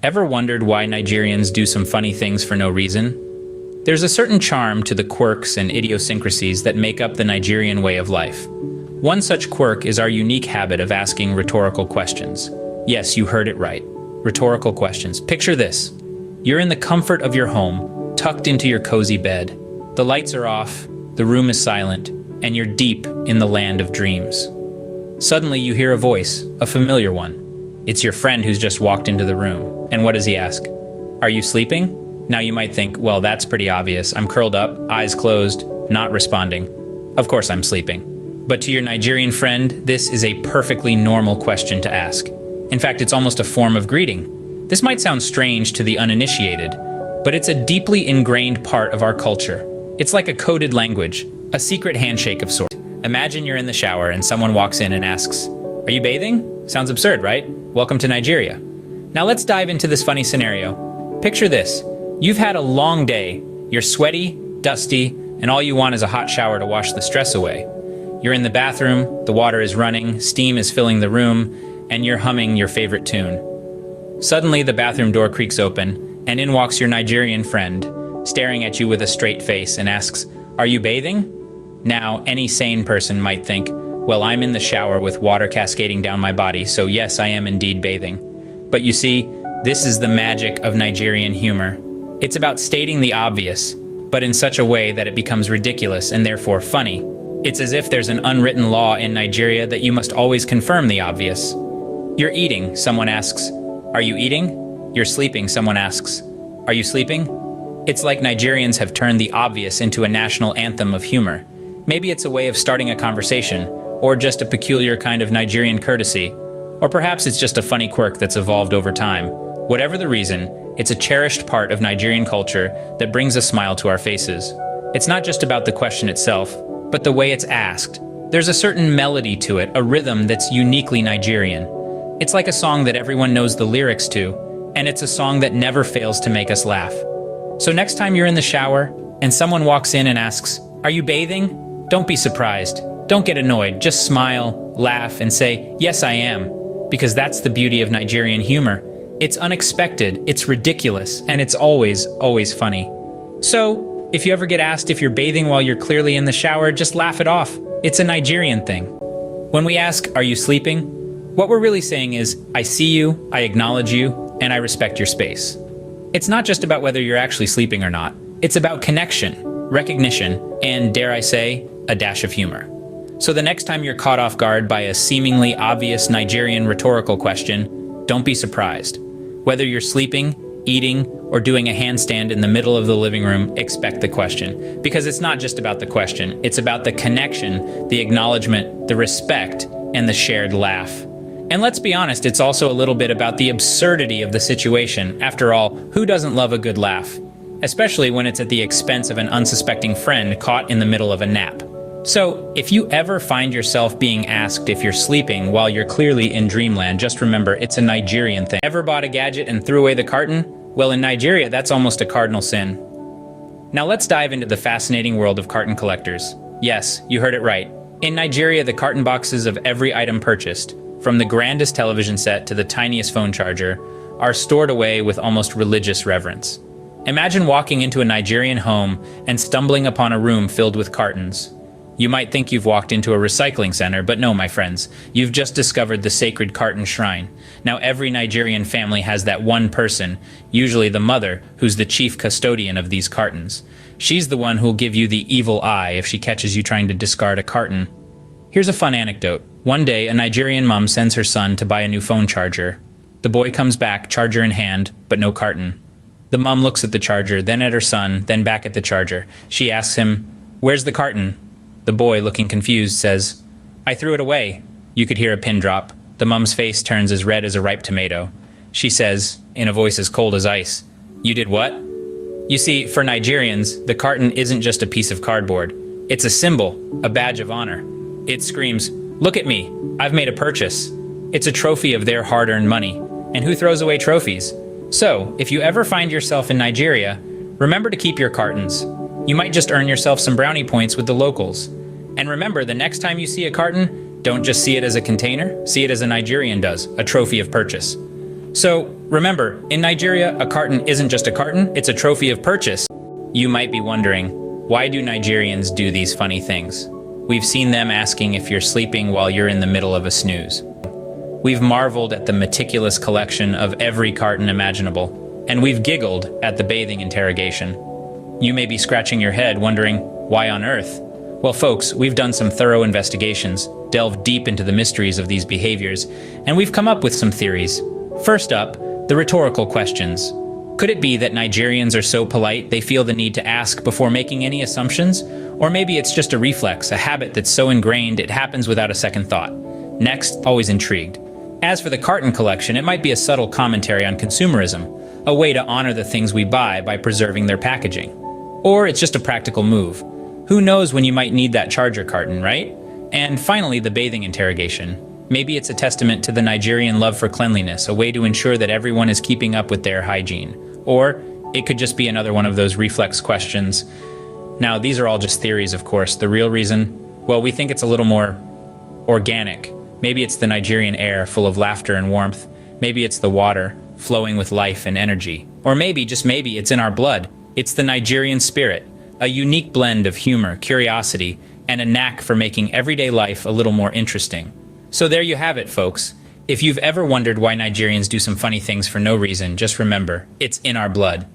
Ever wondered why Nigerians do some funny things for no reason? There's a certain charm to the quirks and idiosyncrasies that make up the Nigerian way of life. One such quirk is our unique habit of asking rhetorical questions. Yes, you heard it right. Rhetorical questions. Picture this. You're in the comfort of your home, tucked into your cozy bed. The lights are off, the room is silent, and you're deep in the land of dreams. Suddenly you hear a voice, a familiar one. It's your friend who's just walked into the room. And what does he ask? Are you sleeping? Now you might think, well, that's pretty obvious. I'm curled up, eyes closed, not responding. Of course I'm sleeping. But to your Nigerian friend, this is a perfectly normal question to ask. In fact, it's almost a form of greeting. This might sound strange to the uninitiated, but it's a deeply ingrained part of our culture. It's like a coded language, a secret handshake of sorts. Imagine you're in the shower and someone walks in and asks, "Are you bathing?" Sounds absurd, right? Welcome to Nigeria. Now let's dive into this funny scenario. Picture this. You've had a long day. You're sweaty, dusty, and all you want is a hot shower to wash the stress away. You're in the bathroom, the water is running, steam is filling the room, and you're humming your favorite tune. Suddenly, the bathroom door creaks open, and in walks your Nigerian friend, staring at you with a straight face and asks, "Are you bathing?" Now, any sane person might think, well, I'm in the shower with water cascading down my body, so yes, I am indeed bathing. But you see, this is the magic of Nigerian humor. It's about stating the obvious, but in such a way that it becomes ridiculous and therefore funny. It's as if there's an unwritten law in Nigeria that you must always confirm the obvious. You're eating, someone asks, "Are you eating?" You're sleeping, someone asks, "Are you sleeping?" It's like Nigerians have turned the obvious into a national anthem of humor. Maybe it's a way of starting a conversation, or just a peculiar kind of Nigerian courtesy, or perhaps it's just a funny quirk that's evolved over time. Whatever the reason, it's a cherished part of Nigerian culture that brings a smile to our faces. It's not just about the question itself, but the way it's asked. There's a certain melody to it, a rhythm that's uniquely Nigerian. It's like a song that everyone knows the lyrics to, and it's a song that never fails to make us laugh. So next time you're in the shower, and someone walks in and asks, "Are you bathing?" Don't be surprised. Don't get annoyed, just smile, laugh, and say, "Yes, I am," because that's the beauty of Nigerian humor. It's unexpected, it's ridiculous, and it's always, always funny. So, if you ever get asked if you're bathing while you're clearly in the shower, just laugh it off. It's a Nigerian thing. When we ask, "Are you sleeping?" what we're really saying is, "I see you, I acknowledge you, and I respect your space." It's not just about whether you're actually sleeping or not. It's about connection, recognition, and, dare I say, a dash of humor. So the next time you're caught off guard by a seemingly obvious Nigerian rhetorical question, don't be surprised. Whether you're sleeping, eating, or doing a handstand in the middle of the living room, expect the question. Because it's not just about the question, it's about the connection, the acknowledgement, the respect, and the shared laugh. And let's be honest, it's also a little bit about the absurdity of the situation. After all, who doesn't love a good laugh? Especially when it's at the expense of an unsuspecting friend caught in the middle of a nap. So, if you ever find yourself being asked if you're sleeping while you're clearly in dreamland, just remember it's a Nigerian thing. Ever bought a gadget and threw away the carton? Well, in Nigeria, that's almost a cardinal sin. Now let's dive into the fascinating world of carton collectors. Yes, you heard it right. In Nigeria, the carton boxes of every item purchased, from the grandest television set to the tiniest phone charger, are stored away with almost religious reverence. Imagine walking into a Nigerian home and stumbling upon a room filled with cartons. You might think you've walked into a recycling center, but no, my friends. You've just discovered the sacred carton shrine. Now, every Nigerian family has that one person, usually the mother, who's the chief custodian of these cartons. She's the one who'll give you the evil eye if she catches you trying to discard a carton. Here's a fun anecdote. One day, a Nigerian mom sends her son to buy a new phone charger. The boy comes back, charger in hand, but no carton. The mom looks at the charger, then at her son, then back at the charger. She asks him, "Where's the carton?" The boy, looking confused, says, "I threw it away." You could hear a pin drop. The mom's face turns as red as a ripe tomato. She says, in a voice as cold as ice, "You did what?" You see, for Nigerians, the carton isn't just a piece of cardboard. It's a symbol, a badge of honor. It screams, "Look at me, I've made a purchase." It's a trophy of their hard-earned money. And who throws away trophies? So, if you ever find yourself in Nigeria, remember to keep your cartons. You might just earn yourself some brownie points with the locals. And remember, the next time you see a carton, don't just see it as a container, see it as a Nigerian does, a trophy of purchase. So, Remember, in Nigeria, a carton isn't just a carton, it's a trophy of purchase. You might be wondering, why do Nigerians do these funny things? We've seen them asking if you're sleeping while you're in the middle of a snooze. We've marveled at the meticulous collection of every carton imaginable, and we've giggled at the bathing interrogation. You may be scratching your head wondering, why on earth? Well, folks, we've done some thorough investigations, delved deep into the mysteries of these behaviors, and we've come up with some theories. First up, the rhetorical questions. Could it be that Nigerians are so polite they feel the need to ask before making any assumptions? Or maybe it's just a reflex, a habit that's so ingrained it happens without a second thought. Next, always intrigued. As for the carton collection, it might be a subtle commentary on consumerism, a way to honor the things we buy by preserving their packaging. Or it's just a practical move. Who knows when you might need that charger carton, right? And finally, the bathing interrogation. Maybe it's a testament to the Nigerian love for cleanliness, a way to ensure that everyone is keeping up with their hygiene. Or it could just be another one of those reflex questions. Now, these are all just theories, of course. The real reason, well, we think it's a little more organic. Maybe it's the Nigerian air full of laughter and warmth. Maybe it's the water flowing with life and energy. Or maybe, just maybe, it's in our blood. It's the Nigerian spirit, a unique blend of humor, curiosity, and a knack for making everyday life a little more interesting. So there you have it, folks. If you've ever wondered why Nigerians do some funny things for no reason, just remember, it's in our blood.